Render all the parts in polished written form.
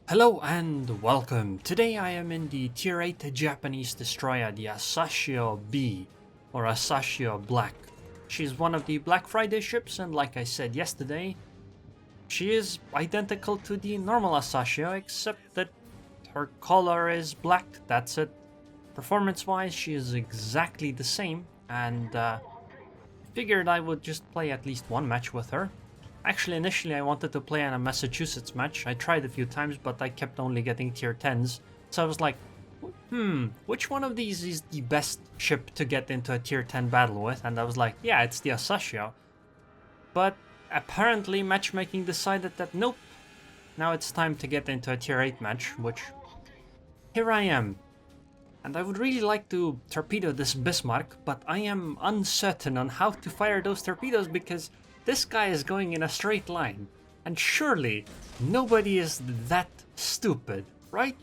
Hello and welcome. Today I am in the Tier 8 Japanese destroyer, the Asashio B, or Asashio Black. She's one of the Black Friday ships, and like I said yesterday, she is identical to the normal Asashio, except that her color is black, that's it. Performance-wise, she is exactly the same, and figured I would just play at least one match with her. Actually, initially I wanted to play in a Massachusetts match. I tried a few times, but I kept only getting tier 10s. So I was like, which one of these is the best ship to get into a tier 10 battle with? And I was like, yeah, it's the Asashio. But apparently matchmaking decided that nope, now it's time to get into a tier 8 match, which here I am. And I would really like to torpedo this Bismarck, but I am uncertain on how to fire those torpedoes because this guy is going in a straight line, and surely nobody is that stupid, right?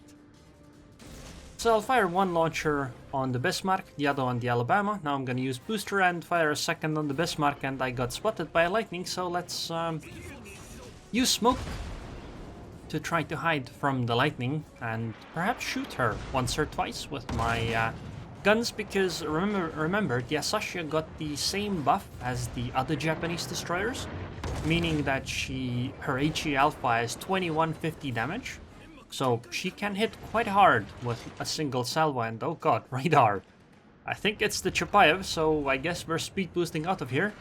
So I'll fire one launcher on the Bismarck, the other on the Alabama. Now I'm gonna use booster and fire a second on the Bismarck, and I got spotted by lightning, so let's use smoke to try to hide from the lightning and perhaps shoot her once or twice with my guns, because remember the Asashio got the same buff as the other Japanese destroyers, meaning that her HE alpha is 2150 damage, so she can hit quite hard with a single salvo. And oh god, radar. I think it's the Chapayev, so I guess we're speed boosting out of here.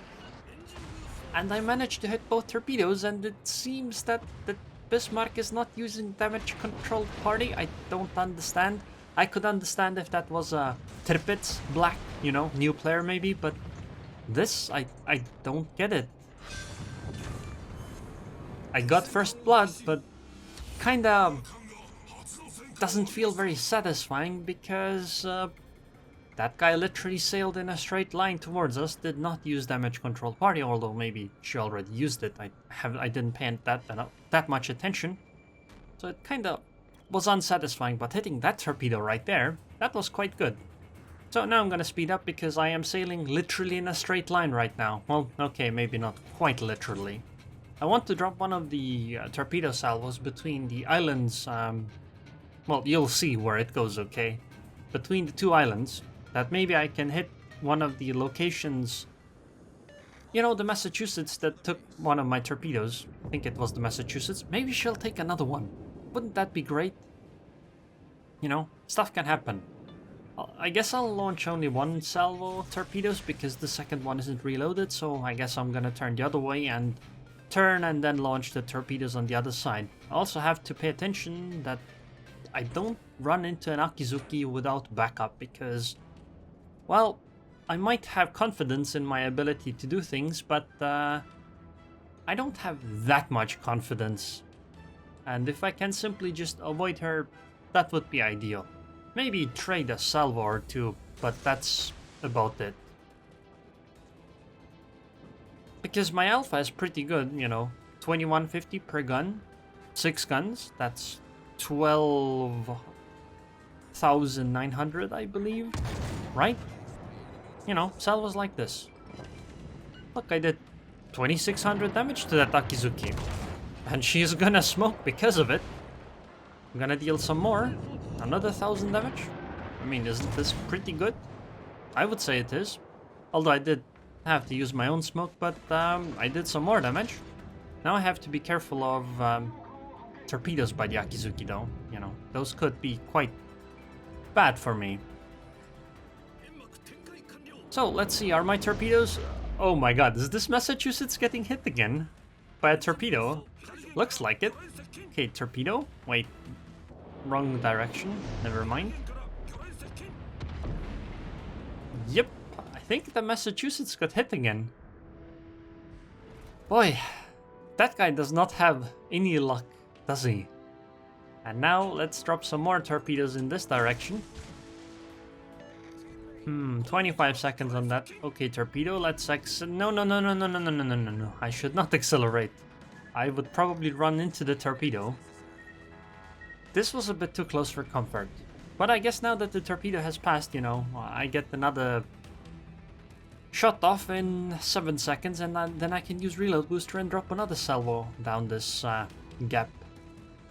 And I managed to hit both torpedoes, and it seems that the Bismarck is not using damage control party. I don't understand. I could understand if that was a Tirpitz Black, you know, new player maybe, but this, I don't get it. I got first blood, but kinda doesn't feel very satisfying because that guy literally sailed in a straight line towards us, did not use damage control party, although maybe she already used it. I didn't pay that much attention, so it kinda was unsatisfying, but hitting that torpedo right there, that was quite good. So now I'm gonna speed up because I am sailing literally in a straight line right now. Well, okay, maybe not quite literally. I want to drop one of the torpedo salvos between the islands. Well, you'll see where it goes, okay? Between the two islands, that maybe I can hit one of the locations. You know, the Massachusetts that took one of my torpedoes. I think it was the Massachusetts. Maybe she'll take another one. Wouldn't that be great? You know, stuff can happen. I guess I'll launch only one salvo of torpedoes because the second one isn't reloaded, so I guess I'm gonna turn the other way and turn and then launch the torpedoes on the other side. I also have to pay attention that I don't run into an Akizuki without backup because, well, I might have confidence in my ability to do things, but I don't have that much confidence. And if I can simply just avoid her, that would be ideal. Maybe trade a salvo or two, but that's about it. Because my alpha is pretty good, you know, 2150 per gun, 6 guns, that's 12,900, I believe, right? You know, salvos like this. Look, I did 2600 damage to that Akizuki. And she's gonna smoke because of it. I'm gonna deal some more. Another 1000 damage. I mean, isn't this pretty good? I would say it is. Although I did have to use my own smoke, but I did some more damage. Now I have to be careful of torpedoes by the Akizuki though. You know, those could be quite bad for me. So, let's see, are my torpedoes... Oh my god, is this Massachusetts getting hit again? By a torpedo? Looks like it. Okay, torpedo. Wait. Wrong direction. Never mind. Yep. I think the Massachusetts got hit again. Boy. That guy does not have any luck, does he? And now let's drop some more torpedoes in this direction. 25 seconds on that. Okay, torpedo, let's no. I should not accelerate. I would probably run into the torpedo. This was a bit too close for comfort. But I guess now that the torpedo has passed, you know, I get another shot off in 7 seconds, and then I can use reload booster and drop another salvo down this gap.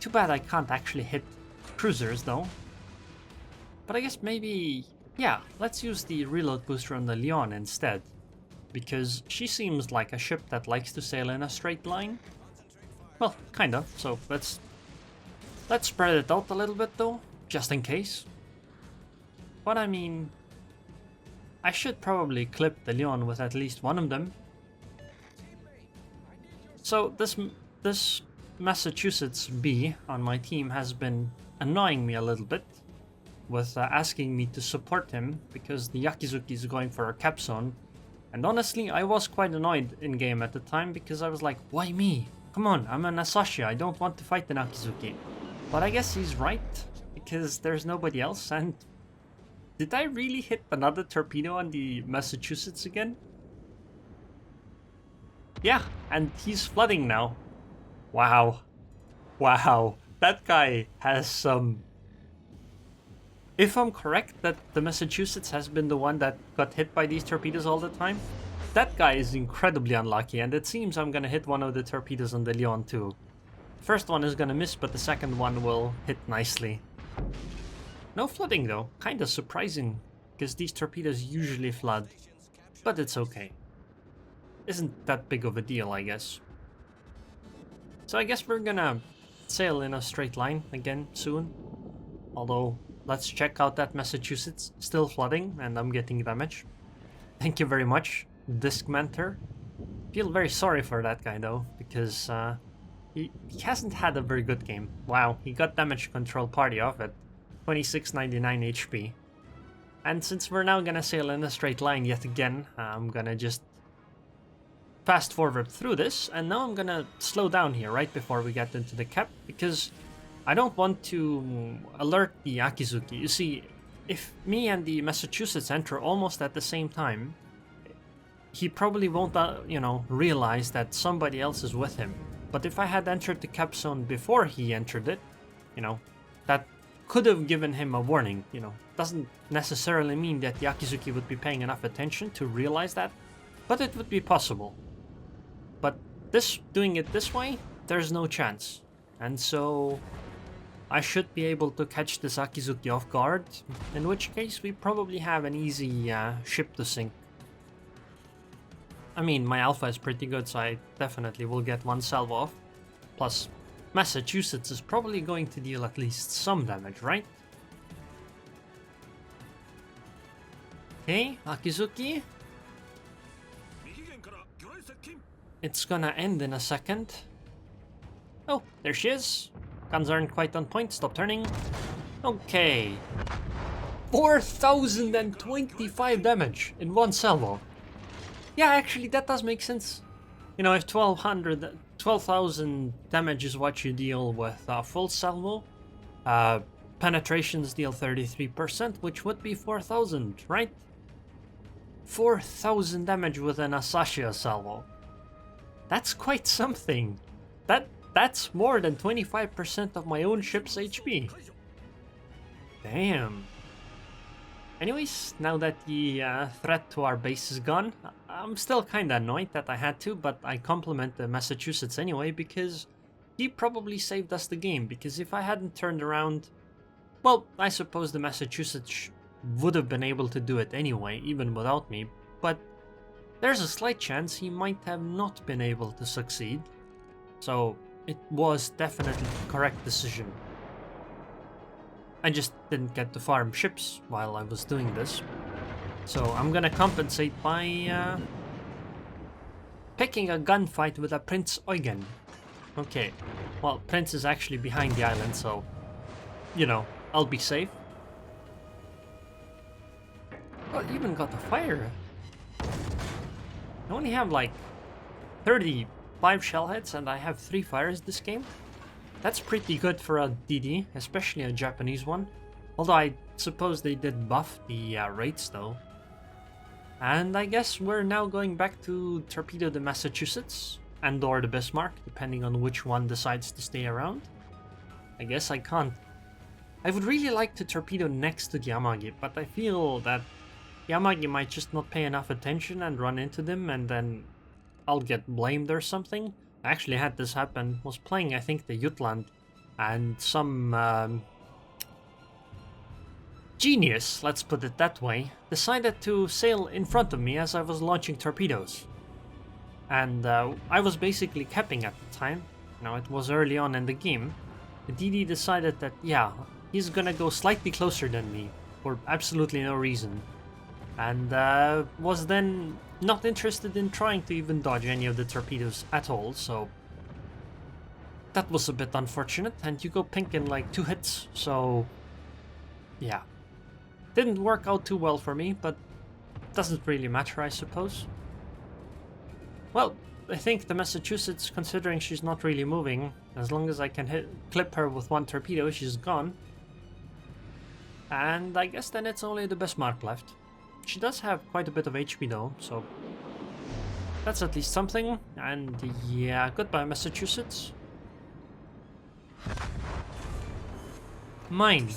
Too bad I can't actually hit cruisers though. But I guess maybe, yeah, let's use the reload booster on the Leon instead. Because she seems like a ship that likes to sail in a straight line. Well, kind of, so let's spread it out a little bit though, just in case. But I mean, I should probably clip the Leon with at least one of them. So this Massachusetts B on my team has been annoying me a little bit with asking me to support him because the Akizuki is going for a cap zone. And honestly, I was quite annoyed in game at the time because I was like, why me? Come on, I'm an Asashio, I don't want to fight an Akizuki. But I guess he's right, because there's nobody else. And did I really hit another torpedo on the Massachusetts again? Yeah, and he's flooding now. Wow. Wow. That guy has some... If I'm correct that the Massachusetts has been the one that got hit by these torpedoes all the time, that guy is incredibly unlucky, and it seems I'm gonna hit one of the torpedoes on the Leon too. First one is gonna miss, but the second one will hit nicely. No flooding though, kinda surprising, because these torpedoes usually flood. But it's okay. Isn't that big of a deal, I guess. So I guess we're gonna sail in a straight line again soon. Although, let's check out that Massachusetts. Still flooding, and I'm getting damage. Thank you very much, Disc Mentor. Feel very sorry for that guy though, because he hasn't had a very good game. Wow, he got damage control party off at 2699 HP. And since we're now gonna sail in a straight line yet again, I'm gonna just fast forward through this, and now I'm gonna slow down here right before we get into the cap, because I don't want to alert the Akizuki. You see, if me and the Massachusetts enter almost at the same time, he probably won't, you know, realize that somebody else is with him. But if I had entered the cap zone before he entered it, you know, that could have given him a warning, you know. Doesn't necessarily mean that the Akizuki would be paying enough attention to realize that, but it would be possible. But doing it this way, there's no chance. And so I should be able to catch this Akizuki off guard, in which case we probably have an easy ship to sink. I mean, my alpha is pretty good, so I definitely will get one salvo off. Plus, Massachusetts is probably going to deal at least some damage, right? Okay, Akizuki. It's gonna end in a second. Oh, there she is. Guns aren't quite on point, stop turning. Okay. 4025 damage in one salvo. Yeah, actually, that does make sense. You know, if 12,000 damage is what you deal with full salvo, penetrations deal 33%, which would be 4,000, right? 4,000 damage with an Asashio salvo. That's quite something. That's more than 25% of my own ship's HP. Damn. Anyways, now that the threat to our base is gone, I'm still kinda annoyed that I had to, but I compliment the Massachusetts anyway, because he probably saved us the game, because if I hadn't turned around, well, I suppose the Massachusetts would have been able to do it anyway, even without me, but there's a slight chance he might have not been able to succeed. So it was definitely the correct decision. I just didn't get to farm ships while I was doing this. So I'm gonna compensate by picking a gunfight with a Prince Eugen. Okay, well, Prince is actually behind the island, so, you know, I'll be safe. Well, even got a fire. I only have like 35 shell heads and I have 3 fires this game. That's pretty good for a DD, especially a Japanese one. Although I suppose they did buff the rates though. And I guess we're now going back to torpedo the Massachusetts and or the Bismarck, depending on which one decides to stay around. I guess I can't. I would really like to torpedo next to the Yamagi, but I feel that Yamagi might just not pay enough attention and run into them, and then I'll get blamed or something. I actually had this happen. Was playing, I think, the Jutland, And some genius, let's put it that way, decided to sail in front of me as I was launching torpedoes. And I was basically capping at the time. Now, it was early on in the game. The DD decided that, yeah, he's gonna go slightly closer than me for absolutely no reason. And was then not interested in trying to even dodge any of the torpedoes at all, so that was a bit unfortunate. And you go pink in like 2 hits, so yeah. Didn't work out too well for me, but doesn't really matter, I suppose. Well, I think the Massachusetts, considering she's not really moving, as long as I can clip her with 1 torpedo, she's gone. And I guess then it's only the Bismarck left. She does have quite a bit of HP though, so that's at least something. And yeah, goodbye Massachusetts. Mine.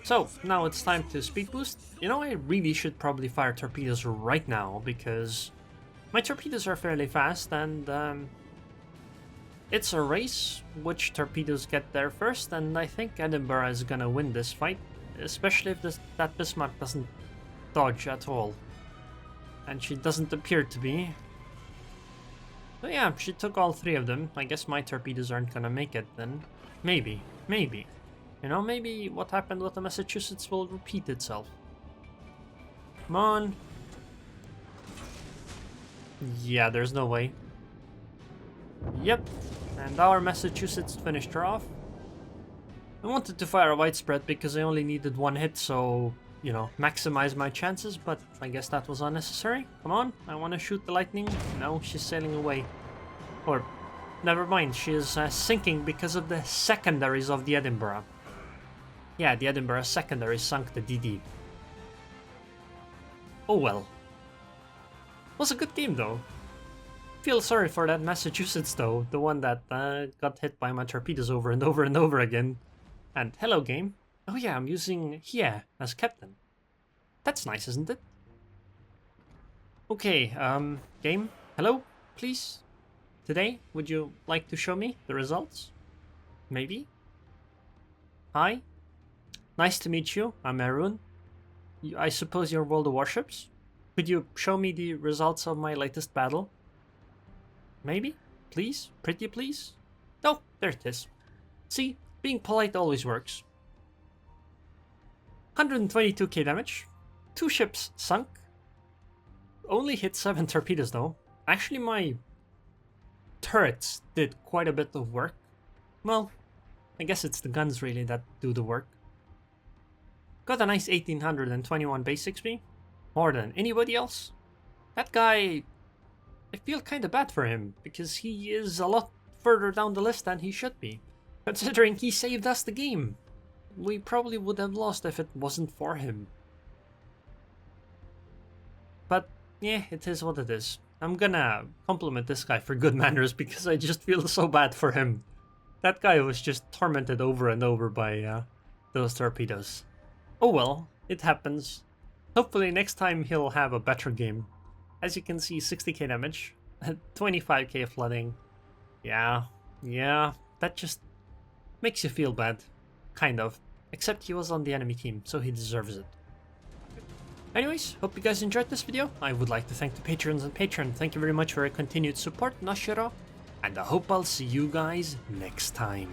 So, now it's time to speed boost. You know, I really should probably fire torpedoes right now, because my torpedoes are fairly fast, and it's a race which torpedoes get there first, and I think Edinburgh is gonna win this fight, especially if that Bismarck doesn't dodge at all. And she doesn't appear to be. So yeah, she took all 3 of them. I guess my torpedoes aren't gonna make it then. Maybe. You know, maybe what happened with the Massachusetts will repeat itself. Come on. Yeah, there's no way. Yep, and our Massachusetts finished her off. I wanted to fire a widespread because I only needed 1 hit, so, you know, maximize my chances, but I guess that was unnecessary. Come on, I want to shoot the lightning. No, she's sailing away. Or, never mind, she is sinking because of the secondaries of the Edinburgh. Yeah, the Edinburgh secondary sunk the DD. Oh well. Was a good game though. Feel sorry for that Massachusetts though, the one that got hit by my torpedoes over and over and over again. And hello game. Oh yeah, I'm using Hie as captain. That's nice, isn't it? Okay, game, hello, please. Today, would you like to show me the results? Maybe? Hi? Nice to meet you, I'm Aerroon. I suppose you're World of Warships? Could you show me the results of my latest battle? Maybe? Please? Pretty please? Oh, there it is. See, being polite always works. 122k damage. 2 ships sunk. Only hit 7 torpedoes though. Actually, my turrets did quite a bit of work. Well, I guess it's the guns really that do the work. Got a nice 1821 base XP. More than anybody else. That guy, I feel kinda bad for him, because he is a lot further down the list than he should be. Considering he saved us the game. We probably would have lost if it wasn't for him. But yeah, it is what it is. I'm gonna compliment this guy for good manners because I just feel so bad for him. That guy was just tormented over and over by those torpedoes. Oh well, it happens. Hopefully next time he'll have a better game. As you can see, 60k damage, 25k flooding. Yeah, that just makes you feel bad. Kind of. Except he was on the enemy team, so he deserves it. Anyways, hope you guys enjoyed this video. I would like to thank the patrons and patron. Thank you very much for your continued support, Nashiro. And I hope I'll see you guys next time.